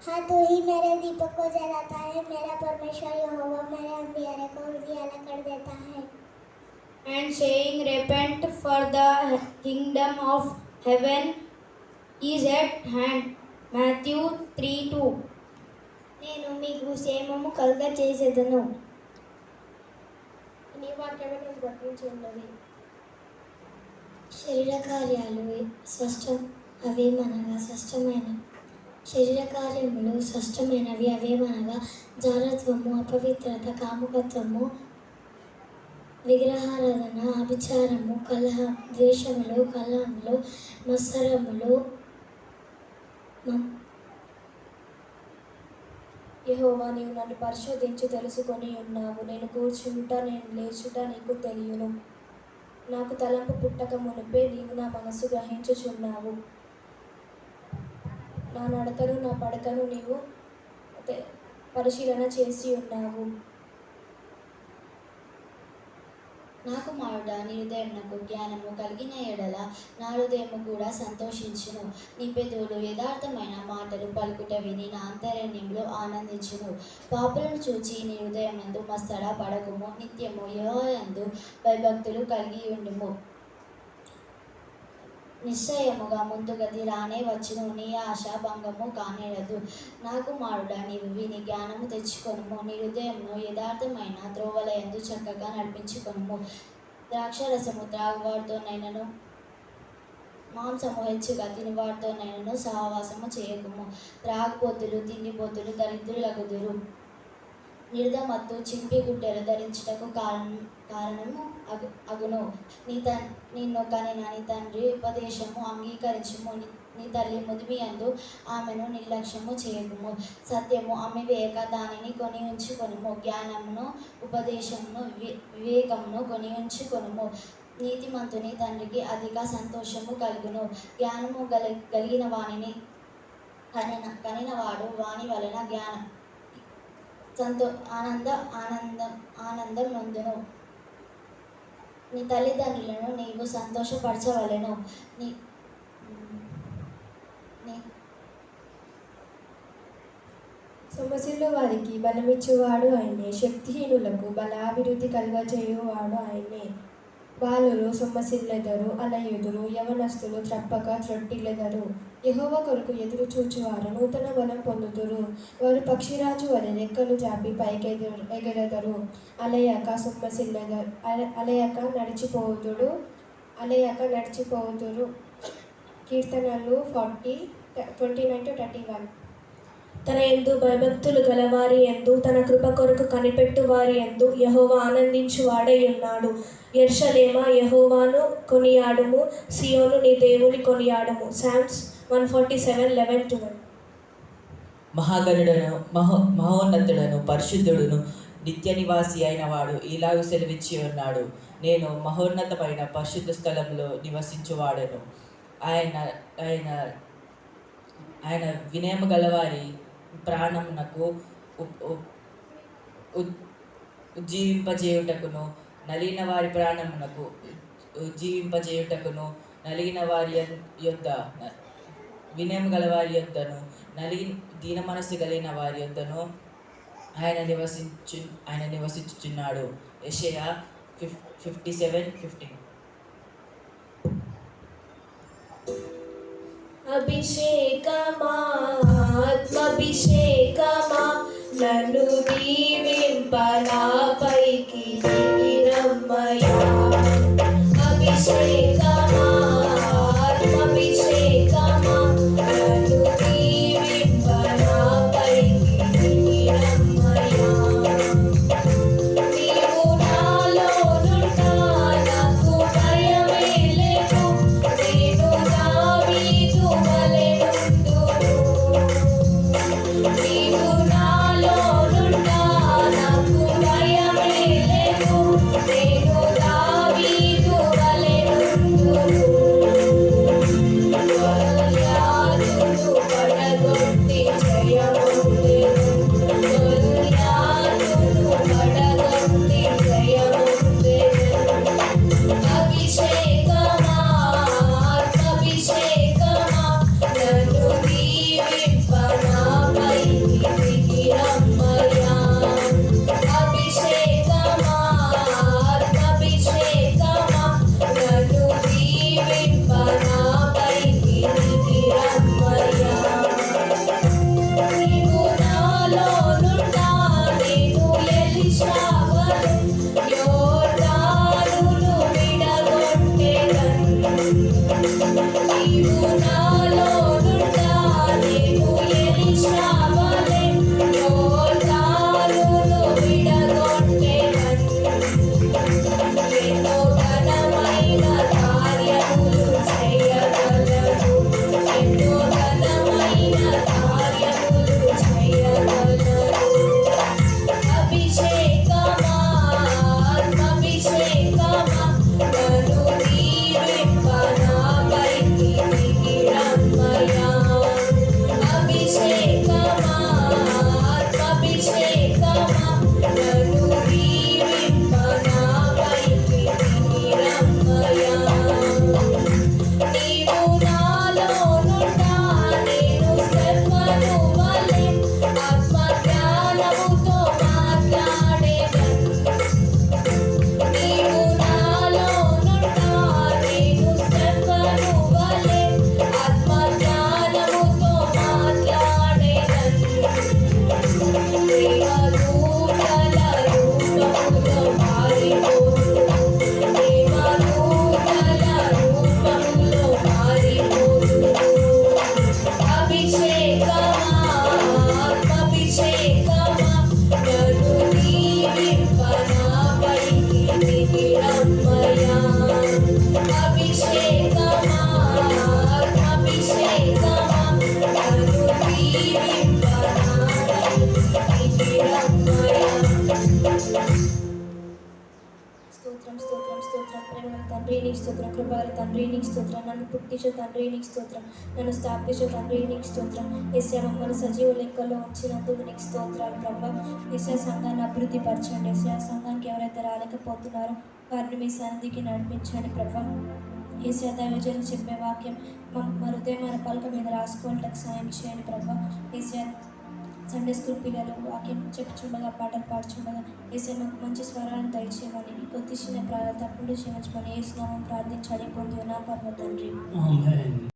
हाँ, तू ही मेरे दीपक को जलाता है, मेरा परमेश्वर यहोवा मेरे अंधियारे को उजियाला कर देता है. And saying, Repent, for the kingdom of heaven is at hand. Matthew 3:2. నేను మీకు క్షేమము కలుగ చేసేదను. నీ వాక్యమే నేను బతికించి ఉన్నది. శరీర కార్యాలు అవేమనగా స్పష్టమైన శరీర కార్యములు స్పష్టమైనవి అవేమనగా జారత్వము, అపవిత్రత, కాముకత్వము, విగ్రహారాధన, అభిచారము, కలహం, ద్వేషములు, కలహములు, మత్సరములు. యెహోవా, నీవు నన్ను పరిశోధించి తెలుసుకొని ఉన్నావు. నేను కూర్చుంట, నేను లేచుట నీకు తెలియను. నాకు తలంపు పుట్టక మునిపే నీవు నా మనసు గ్రహించుచున్నావు. నా నడకను నా పడకను నీవు పరిశీలన చేసి ఉన్నావు. నా కుమారుడా, నీ హృదయమునకు జ్ఞానము కలిగిన ఎడల నా హృదయము కూడా సంతోషించును. నీ పెదవులు యథార్థమైన మాటలు పలుకుట విని నా అంతరంగంలో ఆనందించును. పాపులను చూచి నీ హృదయమందు మస్తడ పడకుము. నిత్యము యెహోవాయందు భయభక్తులు కలిగి ఉండుము. నిశ్చయముగా ముందుగది రానే వచ్చును. నీ ఆశ భంగము కానేరదు. నా కుమారుడా, నీవు విని జ్ఞానము తెచ్చుకొనుము. నీ హృదయమును యథార్థమైన త్రోవలయందు చక్కగా నడిపించుకొనుము. ద్రాక్షరసము త్రాగువారితోనైనను మాంసము హెచ్చుగా తినువారితోనైనను సహవాసము చేయకుము. త్రాగుబోతులు, తిండిబోతులు దరిద్రులగుదురు. నిర్ధమత్తు, చింపి గుడ్డలు ధరించుటకు కారణము అగును. నిన్ను కనిన నీ తండ్రి ఉపదేశము అంగీకరించుము. నీ తల్లి ముదిమియందు ఆమెను నిర్లక్ష్యము చేయకుము. సత్యము అమ్మివేయక దానిని కొని ఉంచుకొనుము. జ్ఞానమును, ఉపదేశమును, వివేకమును కొని ఉంచుకొనుము. నీతిమంతుని తండ్రికి అధిక సంతోషము కలుగును. జ్ఞానము కలిగిన వానిని కనినవాడు వాని వలన ఆనందం నొందును. నీ తల్లిదండ్రులను నీవు సంతోషపరచవలెను. సొమ్మసిల్లు వారికి బలమిచ్చువాడు ఆయనే. శక్తిహీనులకు బలాభివృద్ధి కలుగజేయువాడు ఆయనే. బాలురు సొమ్మసిల్లెదరు, అలయుదురు, యవనస్తులు త్రప్పక త్రొట్టిల్లెదరు. యెహోవా కొరకు ఎదురు చూచువారు నూతన బలం పొందుదురు. వారు పక్షిరాజు వలె రెక్కలు జాపి ఎగరెదరు. అలయక సొమ్మసిల్లెదరు, అలయక నడిచిపోదురు. కీర్తనలు 29-31. తన యందు భయభక్తులు గలవారి యందు, తన కృప కొరకు కనిపెట్టు వారి యందు యెహోవా ఆనందించువాడై ఉన్నాడు. యెరూషలేమా, యెహోవాను కొనియాడుము. సియోను, నీ దేవుని కొనియాడుము. సామ్స్ 147:11-12. మహాగణుడను, మహోన్నతుడను, పరిశుద్ధుడును, నిత్య నివాసి అయిన వాడు ఇలాగ సెలవిచ్చి ఉన్నాడు. నేను మహోన్నతమైన పరిశుద్ధ స్థలంలో నివసించువాడను. ఆయన వినయము గలవారి ప్రాణమునకు ఉజ్జీవింపజేయుటకును, నలిగిన వారి ప్రాణమునకు ఉజ్జీవింపజేయుటకును, నలిగిన వారి యొద్ద వినయము గలవారి యొద్దను, దీన మనస్సు కలిగిన వారి యొద్దను ఆయన నివసించుచున్నాడు. యెషయా 57:15. అభిషేకమా, ఆత్మాభిషేకమా, నన్ను దీవింప నాపైకి దిగిరమ్మయ్యా. అభిషేకమా, ఆత్మాభిషేకమా, నన్ను దీవింప నాపైకి దిగిరమ్మయ్యా. నీవు నాలోనుండా నాకు భయమే లేదు. నేను దావీదు వలె నుందును. నీవు నాలోనుండా నాకు భయమే లేదు. నేను దావీదు వలె నుందును. అభిషేకమా నన్ను దీవింప నాపైకి రమ్మయ్యా. నీవు నాలోనుండా నేను స్టెఫను వలె ఆత్మజ్ఞానముతో మాట్లాడేదను. నీవు నాలోనుండా నేను స్టెఫను వలె ఆత్మజ్ఞానముతో మాట్లాడేదను. దేవదూతల రూపములో మారిపోదును. దేవదూతల రూపములో మారిపోదును. అభిషేకమా ఆత్మాభిషేకమా నన్ను దీవింప నాపైకి దిగి రమ్మయ్యా. అభిషేకమా ఆత్మాభిషేకమా నన్ను దీవింప నాపైకి దిగి రమ్మయ్యా. స్తోత్రం స్తోత్రం స్తోత్రం. ప్రేమగల తండ్రి నీకు స్తోత్రం. కృపగల తండ్రి నీకు స్తోత్రం. నన్ను పుట్టించే తండ్రి నీకు స్తోత్రం. నన్ను స్థాపించే తండ్రి నీకు స్తోత్రం. యేసయ్య మమ్మల్ని సజీవ లెక్కలో ఉంచినందుకు నీకు స్తోత్రాలు ప్రభా. యేసయ్య సంఘాన్ని అభివృద్ధి పరచండి. యేసయ్య సంఘానికి ఎవరైతే రాలేకపోతున్నారో వారిని మీ సన్నిధికి నడిపించండి ప్రభా. యేసయ్య దైవజనులు చెప్పే వాక్యం మా హృదయం మన పలక మీద రాసుకోవడానికి సాయం చేయండి ప్రభా. యేసయ్య సండే స్కూల్ పిల్లలు వాక్యం చెప్పుచుండగా పాటలు పాడుచుండగా యేసయ్య మాకు మంచి స్వరాలను దయచేయమని ఈ కొద్ది చిన్న తప్పుడు క్షమించమని యేసు నామమున ప్రార్థించాలి పొంది నా పరమ తండ్రి. ఆమేన్.